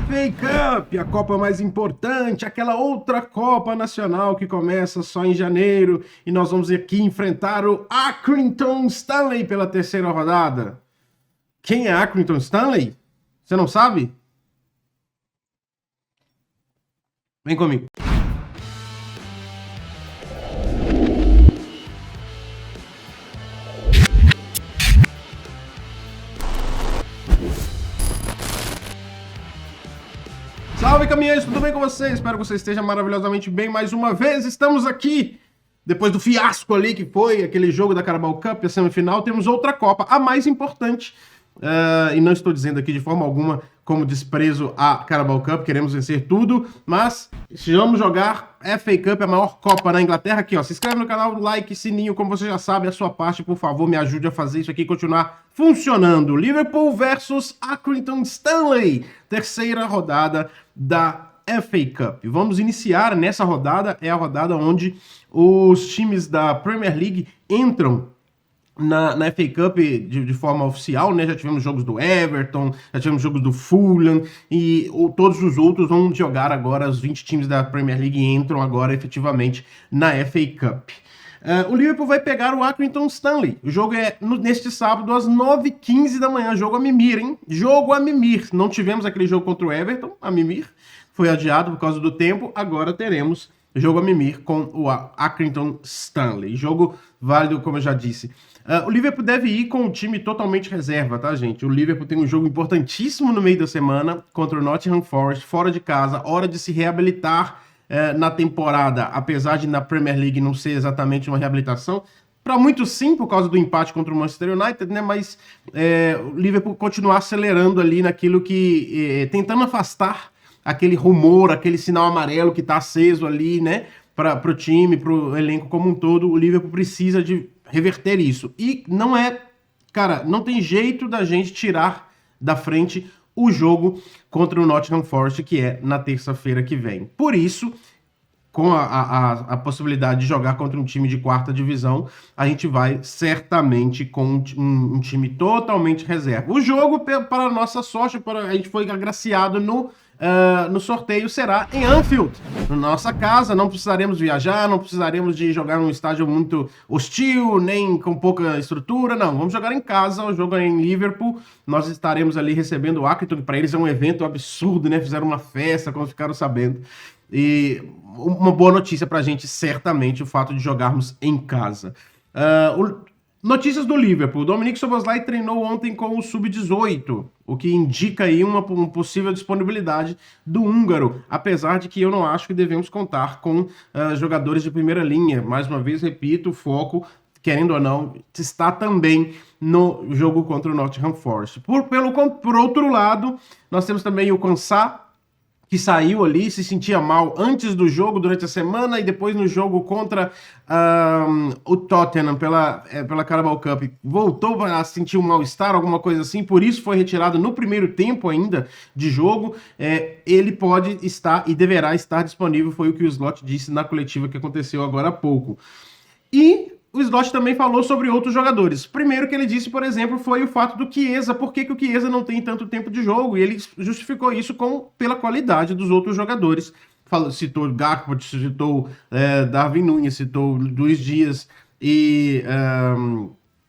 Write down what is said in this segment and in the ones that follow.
FA Cup, a Copa mais importante, aquela outra Copa Nacional que começa só em janeiro e nós vamos aqui enfrentar o Accrington Stanley pela terceira rodada. Quem é Accrington Stanley? Você não sabe? Vem comigo. Salve, caminhantes, tudo bem com vocês? Espero que você esteja maravilhosamente bem mais uma vez. Estamos aqui, depois do fiasco ali que foi aquele jogo da Carabao Cup, a semifinal, temos outra Copa, a mais importante. E não estou dizendo aqui de forma alguma como desprezo a Carabao Cup, queremos vencer tudo, mas vamos jogar FA Cup, a maior Copa na Inglaterra. Aqui, ó, se inscreve no canal, like, sininho, como você já sabe, a sua parte, por favor, me ajude a fazer isso aqui continuar funcionando. Liverpool versus Accrington Stanley, terceira rodada da FA Cup. Vamos iniciar nessa rodada, é a rodada onde os times da Premier League entram na FA Cup de forma oficial, né? Já tivemos jogos do Everton, já tivemos jogos do Fulham e todos os outros vão jogar agora, os 20 times da Premier League entram agora efetivamente na FA Cup. O Liverpool vai pegar o Accrington Stanley. O jogo é neste sábado às 9h15 da manhã, jogo a mimir, hein? Jogo a mimir. Não tivemos aquele jogo contra o Everton, a mimir, foi adiado por causa do tempo, agora teremos jogo a mimir com o Accrington Stanley. Jogo válido, como eu já disse. O Liverpool deve ir com o time totalmente reserva, tá, gente? O Liverpool tem um jogo importantíssimo no meio da semana contra o Nottingham Forest, fora de casa, hora de se reabilitar na temporada, apesar de na Premier League não ser exatamente uma reabilitação. Para muitos sim, por causa do empate contra o Manchester United, né? Mas o Liverpool continuar acelerando ali naquilo que... tentando afastar aquele rumor, aquele sinal amarelo que está aceso ali, né? Para o time, para o elenco como um todo, o Liverpool precisa de reverter isso. E não é... Cara, não tem jeito da gente tirar da frente o jogo contra o Nottingham Forest, que é na terça-feira que vem. Por isso, com a possibilidade de jogar contra um time de quarta divisão, a gente vai certamente com um time totalmente reserva. O jogo, para a nossa sorte, a gente foi agraciado no sorteio, será em Anfield, na nossa casa. Não precisaremos viajar, não precisaremos de jogar num estádio muito hostil, nem com pouca estrutura, não. Vamos jogar em casa, o jogo é em Liverpool. Nós estaremos ali recebendo o Accrington, que para eles é um evento absurdo, né? Fizeram uma festa quando ficaram sabendo. E uma boa notícia pra gente, certamente, o fato de jogarmos em casa. Notícias do Liverpool. Dominic Szoboszlai treinou ontem com o Sub-18, o que indica aí uma possível disponibilidade do húngaro, apesar de que eu não acho que devemos contar com jogadores de primeira linha. Mais uma vez, repito, o foco, querendo ou não, está também no jogo contra o Nottingham Forest. Por outro lado, nós temos também o Konsa, que saiu ali, se sentia mal antes do jogo, durante a semana, e depois no jogo contra o Tottenham pela Carabao Cup, voltou a sentir um mal-estar, alguma coisa assim, por isso foi retirado no primeiro tempo ainda de jogo. Ele pode estar e deverá estar disponível, foi o que o Slot disse na coletiva que aconteceu agora há pouco. E o Slot também falou sobre outros jogadores. Primeiro que ele disse, por exemplo, foi o fato do Chiesa. Por que o Chiesa não tem tanto tempo de jogo? E ele justificou isso pela qualidade dos outros jogadores. Citou Gakpo, citou Darwin Núñez, citou Luiz Dias e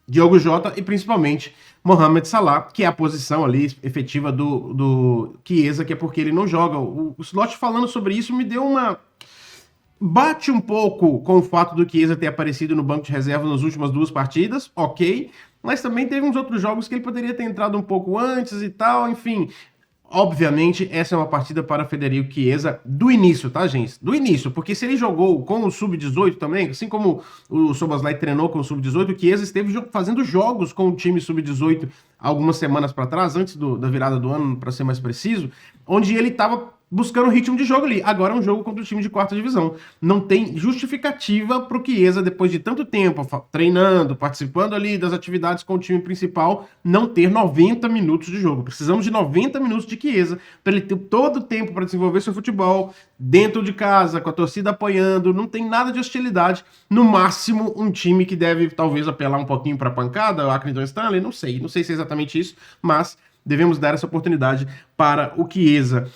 Diogo Jota e principalmente Mohamed Salah, que é a posição ali efetiva do Chiesa, que é porque ele não joga. O Slot falando sobre isso me deu uma... Bate um pouco com o fato do Chiesa ter aparecido no banco de reserva nas últimas duas partidas, ok, mas também teve uns outros jogos que ele poderia ter entrado um pouco antes e tal, enfim. Obviamente, essa é uma partida para Federico Chiesa do início, tá, gente? Do início, porque se ele jogou com o Sub-18 também, assim como o Szoboszlai treinou com o Sub-18, o Chiesa esteve fazendo jogos com o time Sub-18 algumas semanas para trás, antes da virada do ano, para ser mais preciso, onde ele estava buscando ritmo de jogo ali. Agora é um jogo contra o time de quarta divisão. Não tem justificativa para o Chiesa, depois de tanto tempo treinando, participando ali das atividades com o time principal, não ter 90 minutos de jogo. Precisamos de 90 minutos de Chiesa para ele ter todo o tempo para desenvolver seu futebol dentro de casa, com a torcida apoiando. Não tem nada de hostilidade. No máximo, um time que deve talvez apelar um pouquinho para a pancada, o Accrington Stanley, não sei se é exatamente isso, mas devemos dar essa oportunidade para o Chiesa.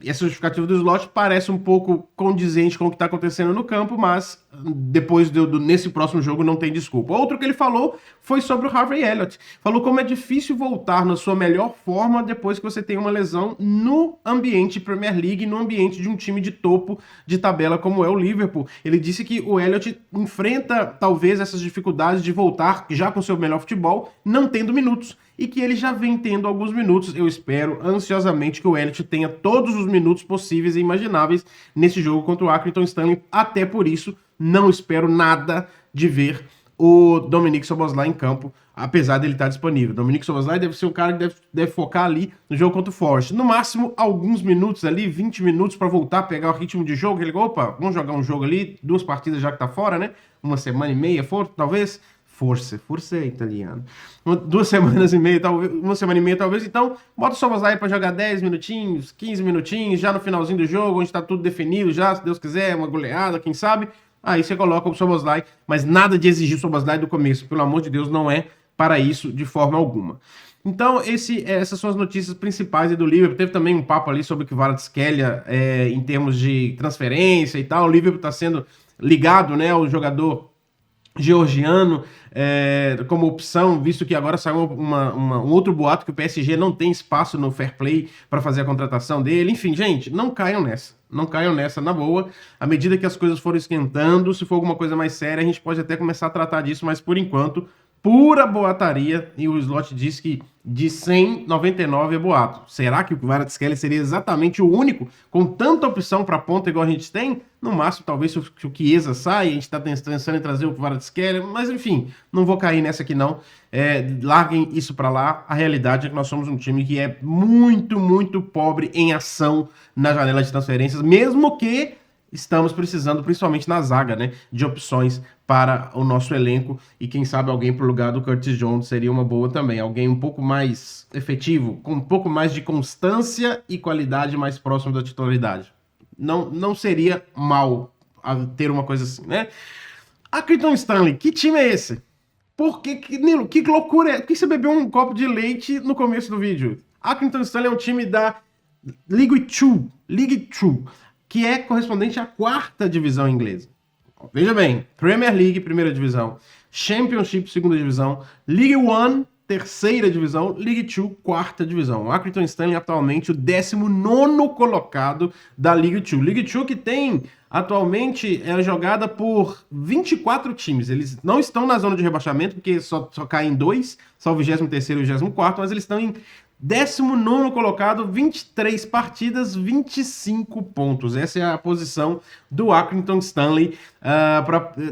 Essa justificativa do slot parece um pouco condizente com o que está acontecendo no campo, mas depois nesse próximo jogo não tem desculpa. Outro que ele falou foi sobre o Harvey Elliott. Falou como é difícil voltar na sua melhor forma depois que você tem uma lesão no ambiente Premier League, no ambiente de um time de topo de tabela como é o Liverpool. Ele disse que o Elliott enfrenta talvez essas dificuldades de voltar já com seu melhor futebol, não tendo minutos, e que ele já vem tendo alguns minutos. Eu espero ansiosamente que o Elliott tenha todos os minutos possíveis e imagináveis nesse jogo contra o Accrington Stanley. Até por isso, não espero nada de ver o Dominique Szoboszlai em campo, apesar dele estar disponível. Dominique Szoboszlai deve ser um cara que deve focar ali no jogo contra o Forest. No máximo, alguns minutos ali, 20 minutos para voltar a pegar o ritmo de jogo. Ele, opa, vamos jogar um jogo ali, 2 partidas já que tá fora, né? 1 semana e meia, talvez... Força é italiano. 2 semanas e meia, talvez, 1 semana e meia, talvez. Então, bota o Szoboszlai para jogar 10 minutinhos, 15 minutinhos, já no finalzinho do jogo, onde está tudo definido, já, se Deus quiser, uma goleada, quem sabe. Aí você coloca o Szoboszlai, mas nada de exigir o Szoboszlai do começo. Pelo amor de Deus, não é para isso de forma alguma. Então, essas são as notícias principais do Liverpool. Teve também um papo ali sobre o Kvaratskhelia em termos de transferência e tal. O Liverpool está sendo ligado, né, ao jogador georgiano como opção, visto que agora saiu um outro boato que o PSG não tem espaço no fair play para fazer a contratação dele. Enfim, gente, não caiam nessa na boa. À medida que as coisas forem esquentando, se for alguma coisa mais séria, a gente pode até começar a tratar disso, mas por enquanto, pura boataria, e o slot diz que de 100, 99 é boato. Será que o Kvaratskhelia seria exatamente o único com tanta opção para ponta igual a gente tem? No máximo, talvez se o Chiesa sai, a gente está pensando em trazer o Kvaratskhelia, mas enfim, não vou cair nessa aqui não. Larguem isso para lá. A realidade é que nós somos um time que é muito, muito pobre em ação na janela de transferências, mesmo que estamos precisando, principalmente na zaga, né, de opções para o nosso elenco, e quem sabe alguém para o lugar do Curtis Jones seria uma boa também, alguém um pouco mais efetivo, com um pouco mais de constância e qualidade mais próximo da titularidade. Não seria mal ter uma coisa assim, né? Accrington Stanley, que time é esse? Nilo, que loucura é? Por que você bebeu um copo de leite no começo do vídeo? Accrington Stanley é um time da League 2, que é correspondente à 4ª divisão inglesa. Veja bem, Premier League, 1ª divisão, Championship, 2ª divisão, League 1, 3ª divisão, League 2, 4ª divisão. O Accrington Stanley atualmente o 19º colocado da League 2. League 2 que tem atualmente jogada por 24 times. Eles não estão na zona de rebaixamento, porque só caem 2, só o 23º e o 24º, mas eles estão em 19º colocado, 23 partidas, 25 pontos. Essa é a posição do Accrington Stanley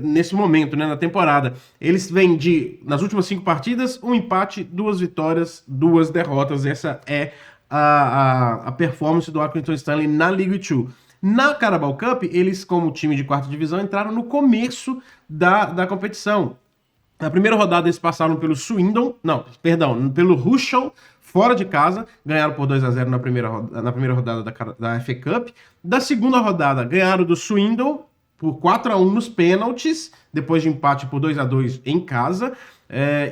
nesse momento, né, na temporada. Eles vêm nas últimas 5 partidas, 1 empate, 2 vitórias, 2 derrotas. Essa é a performance do Accrington Stanley na League 2. Na Carabao Cup, eles, como time de 4ª divisão, entraram no começo da competição. Na primeira rodada, eles passaram pelo pelo Rushall, fora de casa, ganharam por 2-0 na primeira rodada da FA Cup. Da segunda rodada, ganharam do Swindon por 4-1 nos pênaltis, depois de empate por 2-2 em casa.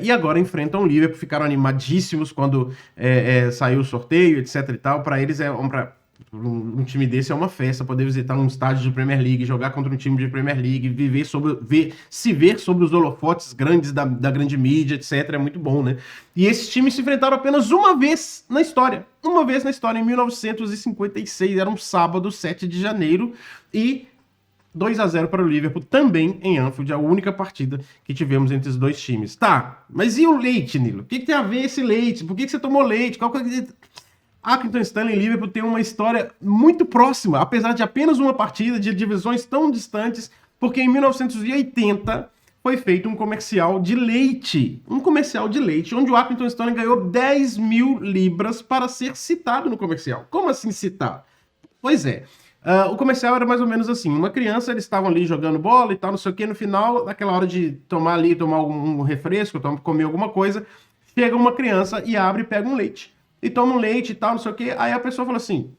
E agora enfrentam o Liverpool, ficaram animadíssimos quando saiu o sorteio, etc e tal. Para eles, um time desse é uma festa, poder visitar um estádio de Premier League, jogar contra um time de Premier League, se ver sobre os holofotes grandes da grande mídia, etc. É muito bom, né? E esses times se enfrentaram apenas uma vez na história. Em 1956. Era um sábado, 7 de janeiro. E 2-0 para o Liverpool, também em Anfield, a única partida que tivemos entre os dois times. Tá, mas e o leite, Nilo? O que tem a ver esse leite? Por que você tomou leite? Accrington Stanley e Liverpool tem uma história muito próxima, apesar de apenas uma partida, de divisões tão distantes, porque em 1980 foi feito um comercial de leite. Onde o Accrington Stanley ganhou 10 mil libras para ser citado no comercial. Como assim citar? Pois é. O comercial era mais ou menos assim, uma criança, eles estavam ali jogando bola e tal, não sei o que, no final, naquela hora de tomar um refresco, comer alguma coisa, chega uma criança e abre e pega um leite. E toma um leite e tal, não sei o que. Aí a pessoa fala assim,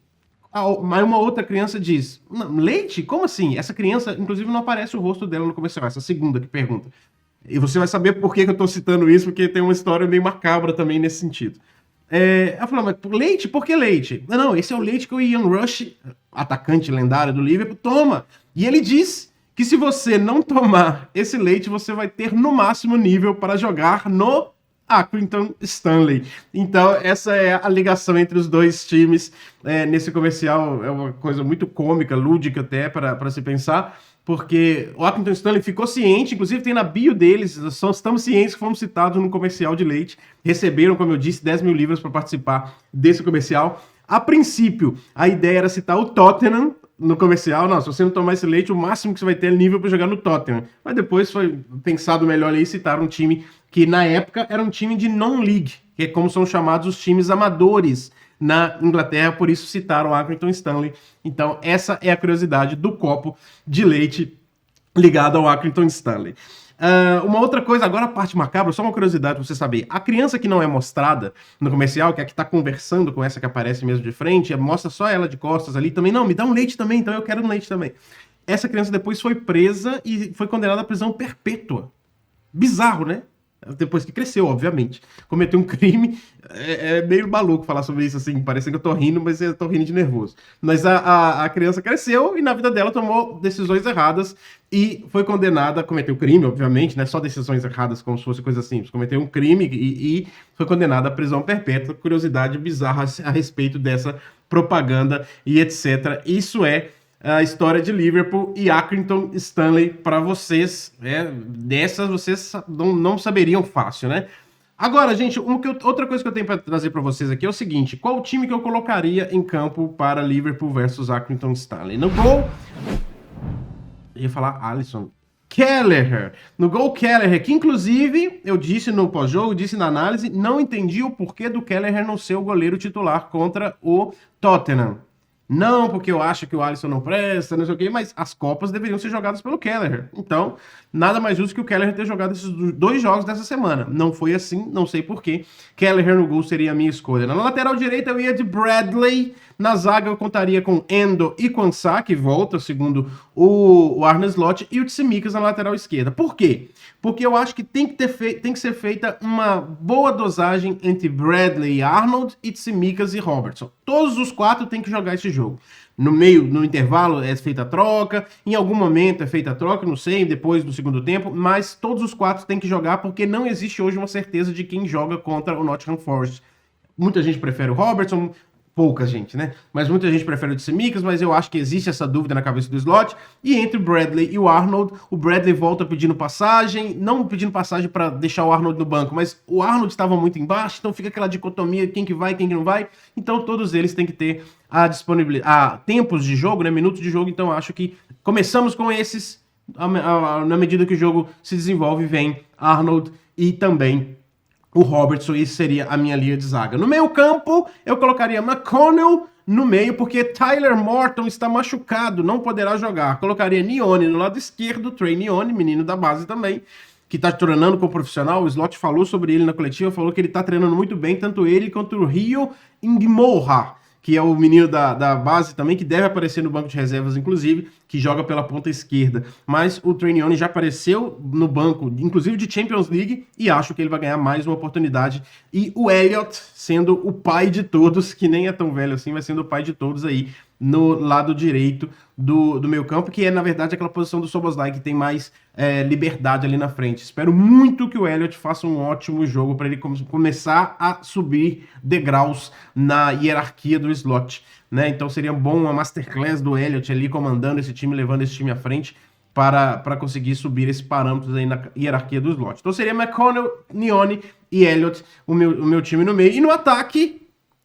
mas uma outra criança diz, leite? Como assim? Essa criança, inclusive, não aparece o rosto dela no comercial, essa segunda que pergunta. E você vai saber por que eu tô citando isso, porque tem uma história meio macabra também nesse sentido. Ela falou, mas leite? Por que leite? Não, esse é o leite que o Ian Rush, atacante lendário do Liverpool, toma. E ele diz que se você não tomar esse leite, você vai ter no máximo nível para jogar no Accrington Stanley. Então, essa é a ligação entre os dois times nesse comercial. É uma coisa muito cômica, lúdica até, para se pensar, porque o Accrington Stanley ficou ciente, inclusive tem na bio deles, estamos cientes que fomos citados no comercial de leite, receberam, como eu disse, 10 mil libras para participar desse comercial. A princípio, a ideia era citar o Tottenham no comercial. Não, se você não tomar esse leite, o máximo que você vai ter é nível para jogar no Tottenham. Mas depois foi pensado melhor ali e citaram um time que na época era um time de non-league, que é como são chamados os times amadores na Inglaterra, por isso citaram o Accrington Stanley. Então essa é a curiosidade do copo de leite ligado ao Accrington Stanley. Uma outra coisa, agora a parte macabra, só uma curiosidade pra você saber. A criança que não é mostrada no comercial, que é a que tá conversando com essa que aparece mesmo de frente, mostra só ela de costas ali também. Não, me dá um leite também, então eu quero um leite também. Essa criança depois foi presa e foi condenada à prisão perpétua. Bizarro, né? Depois que cresceu, obviamente. Cometeu um crime. É meio maluco falar sobre isso, assim. Parece que eu tô rindo, mas eu tô rindo de nervoso. Mas a criança cresceu e na vida dela tomou decisões erradas e foi condenada a cometer o crime, obviamente, não é só decisões erradas como se fosse coisa simples. Cometeu um crime e foi condenada à prisão perpétua. Curiosidade bizarra a respeito dessa propaganda e etc. Isso é a história de Liverpool e Accrington Stanley para vocês. Dessas vocês não saberiam fácil, né? Agora, gente, outra coisa que eu tenho para trazer para vocês aqui é o seguinte: qual o time que eu colocaria em campo para Liverpool versus Accrington Stanley? No gol, eu ia falar Alisson. Kelleher. No gol, Kelleher, que inclusive eu disse no pós-jogo, disse na análise, não entendi o porquê do Kelleher não ser o goleiro titular contra o Tottenham. Não, porque eu acho que o Alisson não presta, não sei o quê, mas as Copas deveriam ser jogadas pelo Kelleher. Então, nada mais justo que o Kelleher ter jogado esses 2 jogos dessa semana. Não foi assim, não sei porquê. Kelleher no gol seria a minha escolha. Na lateral direita eu ia de Bradley. Na zaga eu contaria com Endo e Quansah, que volta, segundo o Arne Slot, e o Tsimikas na lateral esquerda. Por quê? Porque eu acho que tem que ser feita uma boa dosagem entre Bradley e Arnold e Tsimikas e Robertson. Todos os 4 têm que jogar esse jogo. No meio, no intervalo é feita a troca, em algum momento é feita a troca, não sei, depois do segundo tempo, mas todos os 4 têm que jogar porque não existe hoje uma certeza de quem joga contra o Nottingham Forest. Muita gente prefere o Robertson, pouca gente, né? Mas muita gente prefere o Tsimikas, mas eu acho que existe essa dúvida na cabeça do Slot. E entre o Bradley e o Arnold, o Bradley volta pedindo passagem, não pedindo passagem para deixar o Arnold no banco, mas o Arnold estava muito embaixo, então fica aquela dicotomia, quem que vai, quem que não vai. Então todos eles têm que ter a disponibilidade, tempos de jogo, né? Minutos de jogo, então eu acho que começamos com esses, na medida que o jogo se desenvolve, vem Arnold e também o Robertson, isso seria a minha linha de zaga. No meio campo, eu colocaria McConnell no meio, porque Tyler Morton está machucado, não poderá jogar. Colocaria Nione no lado esquerdo, Trey Nione, menino da base também, que está treinando como profissional. O Slot falou sobre ele na coletiva, falou que ele está treinando muito bem, tanto ele quanto o Rio Ingmoha, que é o menino da base também, que deve aparecer no banco de reservas, inclusive, que joga pela ponta esquerda. Mas o Trainione já apareceu no banco, inclusive de Champions League, e acho que ele vai ganhar mais uma oportunidade. E o Elliott, sendo o pai de todos, que nem é tão velho assim, mas sendo o pai de todos aí, no lado direito do meio campo, que é, na verdade, aquela posição do Szoboszlai, que tem mais liberdade ali na frente. Espero muito que o Elliott faça um ótimo jogo para ele começar a subir degraus na hierarquia do Slot, né? Então seria bom uma masterclass do Elliott ali comandando esse time, levando esse time à frente para conseguir subir esses parâmetros aí na hierarquia do Slot. Então seria McConnell, Nione e Elliott o meu time no meio. E no ataque,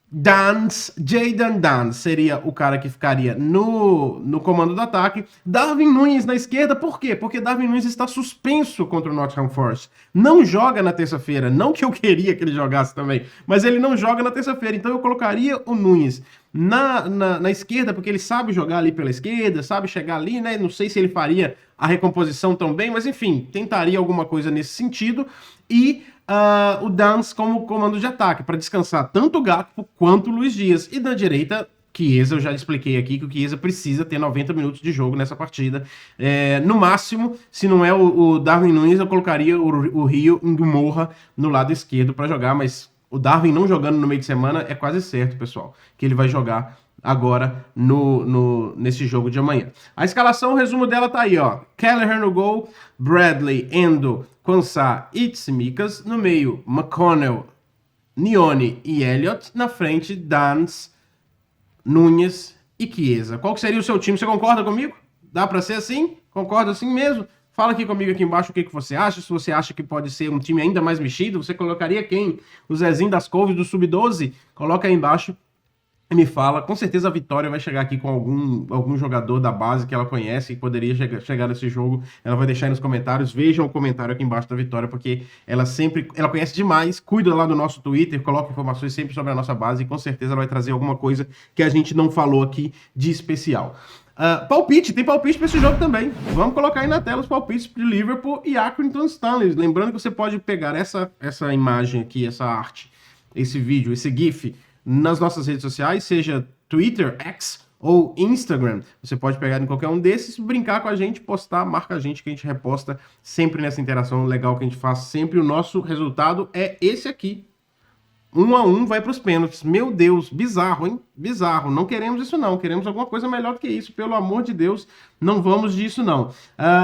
Jayden Danns seria o cara que ficaria no comando do ataque. Darwin Núñez na esquerda, por quê? Porque Darwin Núñez está suspenso contra o Nottingham Forest. Não joga na terça-feira, não que eu queria que ele jogasse também, mas ele não joga na terça-feira, então eu colocaria o Núñez na esquerda, porque ele sabe jogar ali pela esquerda, sabe chegar ali, né? Não sei se ele faria a recomposição tão bem, mas enfim, tentaria alguma coisa nesse sentido. E o Danns como comando de ataque, para descansar tanto o Gakpo quanto o Luiz Dias. E da direita, Chiesa, eu já expliquei aqui que o Chiesa precisa ter 90 minutos de jogo nessa partida. No máximo, se não é o Darwin Núñez, eu colocaria o Rio Ingmoha no lado esquerdo para jogar, mas O Darwin não jogando no meio de semana é quase certo, pessoal, que ele vai jogar agora nesse jogo de amanhã. A escalação, o resumo dela tá aí, ó. Kelleher no gol, Bradley, Endo, Quansah e Tsimikas. No meio, McConnell, Nione e Elliott. Na frente, Dans, Nunes e Chiesa. Qual que seria o seu time? Você concorda comigo? Dá pra ser assim? Concorda assim mesmo? Fala aqui comigo aqui embaixo o que você acha. Se você acha que pode ser um time ainda mais mexido, você colocaria quem? O Zezinho das Couves do Sub-12? Coloca aí embaixo e me fala. Com certeza a Vitória vai chegar aqui com algum jogador da base que ela conhece e poderia chegar nesse jogo. Ela vai deixar aí nos comentários. Vejam o comentário aqui embaixo da Vitória, porque ela conhece demais, cuida lá do nosso Twitter, coloca informações sempre sobre a nossa base e com certeza ela vai trazer alguma coisa que a gente não falou aqui de especial. Palpite, tem palpite para esse jogo também. Vamos colocar aí na tela os palpites de Liverpool e Accrington Stanley. Lembrando que você pode pegar essa imagem aqui, essa arte, esse vídeo, esse GIF nas nossas redes sociais, seja Twitter, X ou Instagram. Você pode pegar em qualquer um desses, brincar com a gente, postar, marca a gente que a gente reposta sempre nessa interação legal que a gente faz. Sempre o nosso resultado é esse aqui. 1-1 vai para os pênaltis. Meu Deus, bizarro, hein? Bizarro. Não queremos isso não. Queremos alguma coisa melhor do que isso. Pelo amor de Deus, não vamos disso não.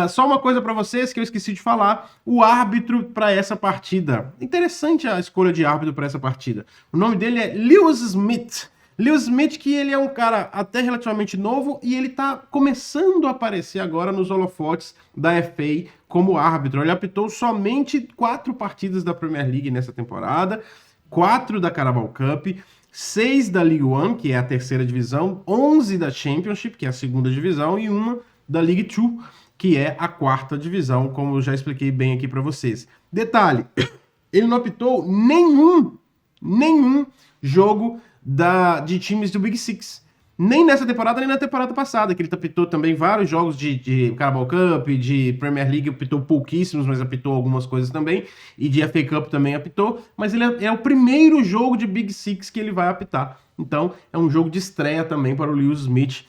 Só uma coisa para vocês que eu esqueci de falar. O árbitro para essa partida. Interessante a escolha de árbitro para essa partida. O nome dele é Lewis Smith. Lewis Smith, que ele é um cara até relativamente novo e ele tá começando a aparecer agora nos holofotes da FA como árbitro. Ele apitou somente 4 partidas da Premier League nessa temporada. 4 da Carabao Cup, 6 da League One, que é a terceira divisão, 11 da Championship, que é a segunda divisão, e 1 da League Two, que é a quarta divisão, como eu já expliquei bem aqui para vocês. Detalhe, ele não apitou nenhum jogo de times do Big Six. Nem nessa temporada, nem na temporada passada, que ele apitou também vários jogos de Carabao Cup, de Premier League, apitou pouquíssimos, mas apitou algumas coisas também, e de FA Cup também apitou, mas ele é o primeiro jogo de Big Six que ele vai apitar. Então, é um jogo de estreia também para o Lewis Smith.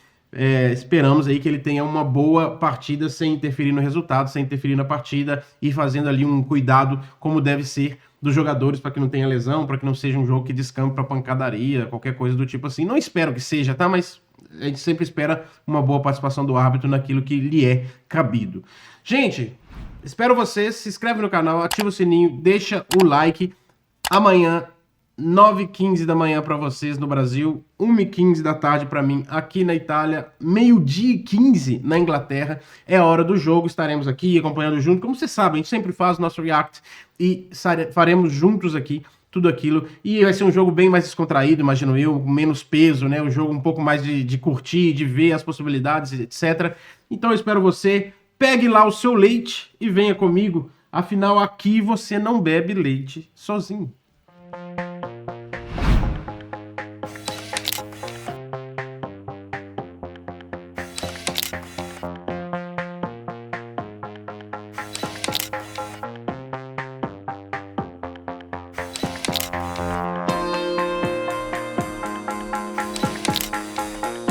Esperamos aí que ele tenha uma boa partida sem interferir no resultado, sem interferir na partida e fazendo ali um cuidado como deve ser dos jogadores para que não tenha lesão, para que não seja um jogo que descampe para pancadaria, qualquer coisa do tipo assim. Não espero que seja, tá? Mas a gente sempre espera uma boa participação do árbitro naquilo que lhe é cabido. Gente, espero vocês, se inscreve no canal, ativa o sininho, deixa o like. Amanhã 9h15 da manhã para vocês no Brasil, 1h15 da tarde para mim aqui na Itália, 12h15 na Inglaterra, é a hora do jogo, estaremos aqui acompanhando junto, como vocês sabem, a gente sempre faz o nosso react e faremos juntos aqui tudo aquilo, e vai ser um jogo bem mais descontraído, imagino eu, menos peso, né, um jogo um pouco mais de curtir, de ver as possibilidades, etc. Então eu espero você, pegue lá o seu leite e venha comigo, afinal aqui você não bebe leite sozinho.